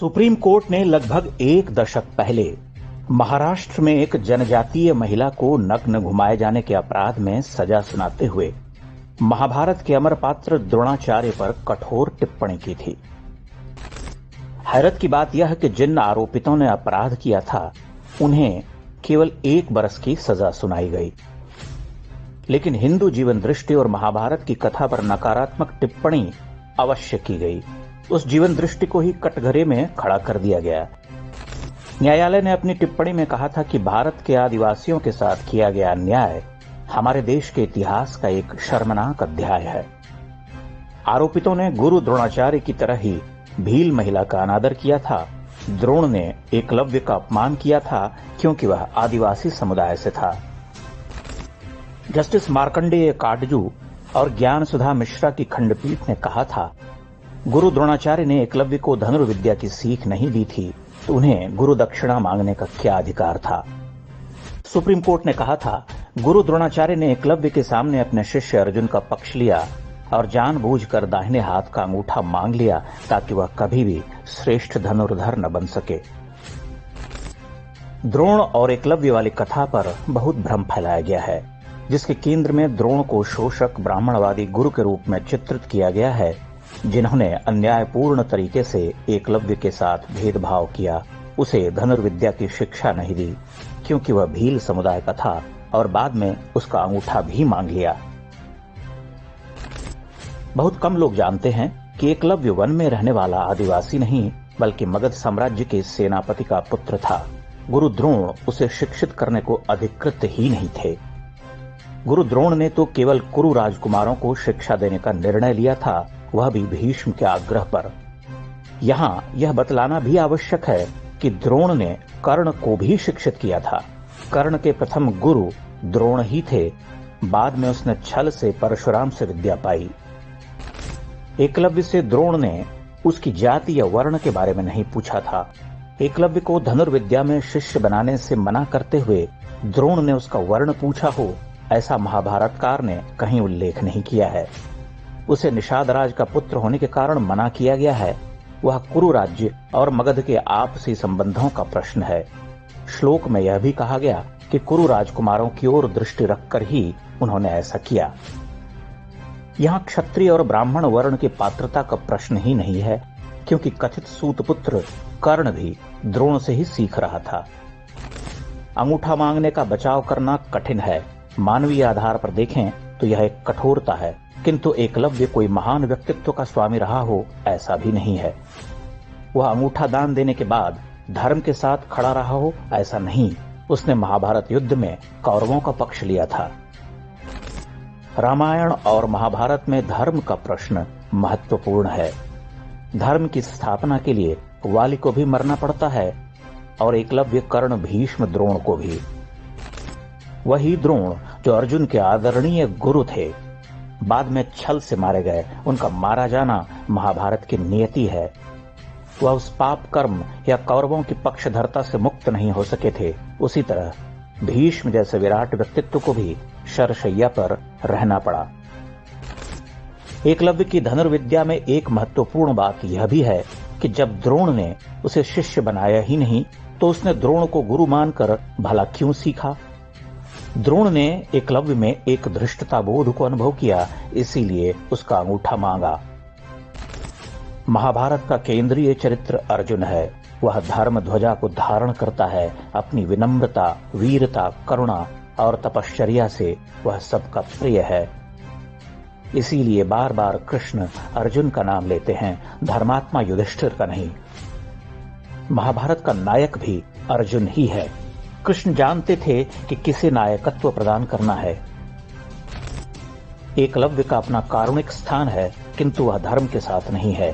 Supreme court ने लगभग एक दशक पहले महाराष्ट्र में एक जनजातीय महिला को नग्न घुमाए जाने के अपराध में सजा सुनाते हुए महाभारत के अमर पात्र द्रोणाचार्य पर कठोर टिप्पणी की थी। हैरत की बात यह कि जिन आरोपितों ने अपराध किया था उन्हें केवल 1 बरस की सजा सुनाई गई, लेकिन हिंदू जीवन दृष्टि और महाभारत की कथा पर नकारात्मक टिप्पणी अवश्य की गई। उस जीवन दृष्टि को ही कटघरे में खड़ा कर दिया गया। न्यायालय ने अपनी टिप्पणी में कहा था कि भारत के आदिवासियों के साथ किया गया अन्याय हमारे देश के इतिहास का एक शर्मनाक अध्याय है। आरोपितों ने गुरु द्रोणाचार्य की तरह ही भील महिला का अनादर किया था। द्रोण ने एकलव्य का अपमान किया था क्योंकि वह आदिवासी समुदाय से था। जस्टिस मार्कंडेय काटजू और ज्ञान सुधा मिश्रा की खंडपीठ ने कहा था, गुरु द्रोणाचार्य ने एकलव्य को धनुर्विद्या की सीख नहीं दी थी तो उन्हें गुरु दक्षिणा मांगने का क्या अधिकार था। सुप्रीम कोर्ट ने कहा था, गुरु द्रोणाचार्य ने एकलव्य के सामने अपने शिष्य अर्जुन का पक्ष लिया और जानबूझकर दाहिने हाथ का अंगूठा मांग लिया ताकि वह कभी भी श्रेष्ठ धनुर्धर न बन सके। द्रोण और एकलव्य वाली कथा पर बहुत भ्रम फैलाया गया है, जिसके केंद्र में द्रोण को शोषक ब्राह्मणवादी गुरु के रूप में चित्रित किया गया है, जिन्होंने अन्यायपूर्ण तरीके से एकलव्य के साथ भेदभाव किया। उसे धनुर्विद्या की शिक्षा नहीं दी क्योंकि वह भील समुदाय का था और बाद में उसका अंगूठा भी मांग लिया। बहुत कम लोग जानते हैं कि एकलव्य वन में रहने वाला आदिवासी नहीं बल्कि मगध साम्राज्य के सेनापति का पुत्र था। गुरु द्रोण उसे शिक्षित करने को अधिकृत ही नहीं थे। गुरु द्रोण ने तो केवल कुरु राजकुमारों को शिक्षा देने का निर्णय लिया था, वह भी भीष्म के आग्रह पर। यहाँ यह बतलाना भी आवश्यक है कि द्रोण ने कर्ण को भी शिक्षित किया था। कर्ण के प्रथम गुरु द्रोण ही थे। बाद में उसने छल से परशुराम से विद्या पाई। एकलव्य से द्रोण ने उसकी जाति या वर्ण के बारे में नहीं पूछा था। एकलव्य को धनुर्विद्या में शिष्य बनाने से मना करते हुए द्रोण ने उसका वर्ण पूछा हो, ऐसा महाभारतकार ने कहीं उल्लेख नहीं किया है। उसे निषाद राज का पुत्र होने के कारण मना किया गया है। वह कुरु राज्य और मगध के आपसी संबंधों का प्रश्न है। श्लोक में यह भी कहा गया कि कुरु राजकुमारों की ओर दृष्टि रखकर ही उन्होंने ऐसा किया। यहाँ क्षत्रिय और ब्राह्मण वर्ण की पात्रता का प्रश्न ही नहीं है, क्योंकि कथित सूतपुत्र कर्ण भी द्रोण से ही सीख रहा था। अंगूठा मांगने का बचाव करना कठिन है। मानवीय आधार पर देखें तो यह एक कठोरता है, किंतु एकलव्य कोई महान व्यक्तित्व का स्वामी रहा हो ऐसा भी नहीं है। वह अंगूठा दान देने के बाद धर्म के साथ खड़ा रहा हो ऐसा नहीं। उसने महाभारत युद्ध में कौरवों का पक्ष लिया था। रामायण और महाभारत में धर्म का प्रश्न महत्वपूर्ण है। धर्म की स्थापना के लिए वाली को भी मरना पड़ता है और एकलव्य कर्ण भीष्म द्रोण को भी। वही द्रोण जो अर्जुन के आदरणीय गुरु थे, बाद में छल से मारे गए। उनका मारा जाना महाभारत की नियति है। वह उस पाप कर्म या कौरवों की पक्षधरता से मुक्त नहीं हो सके थे। उसी तरह भीष्म जैसे विराट व्यक्तित्व को भी शरशैया पर रहना पड़ा। एकलव्य की धनुर्विद्या में एक महत्वपूर्ण बात यह भी है कि जब द्रोण ने उसे शिष्य बनाया ही नहीं तो उसने द्रोण को गुरु मानकर भला क्यों सीखा। द्रोण ने एकलव्य में एक धृष्टता बोध को अनुभव किया, इसीलिए उसका अंगूठा मांगा। महाभारत का केंद्रीय चरित्र अर्जुन है। वह धर्म ध्वजा को धारण करता है। अपनी विनम्रता, वीरता, करुणा और तपश्चर्या से वह सबका प्रिय है। इसीलिए बार बार कृष्ण अर्जुन का नाम लेते हैं, धर्मात्मा युधिष्ठिर का नहीं। महाभारत का नायक भी अर्जुन ही है। कृष्ण जानते थे कि किसे नायकत्व प्रदान करना है। एकलव्य का अपना कारुणिक स्थान है, किंतु वह धर्म के साथ नहीं है।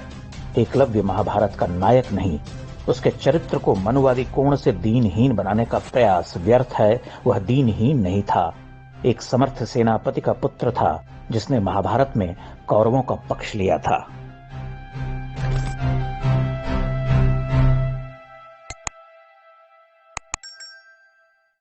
एकलव्य महाभारत का नायक नहीं। उसके चरित्र को मनुवादी कोण से दीनहीन बनाने का प्रयास व्यर्थ है। वह दीनहीन नहीं था। एक समर्थ सेनापति का पुत्र था जिसने महाभारत में कौरवों का पक्ष लिया था।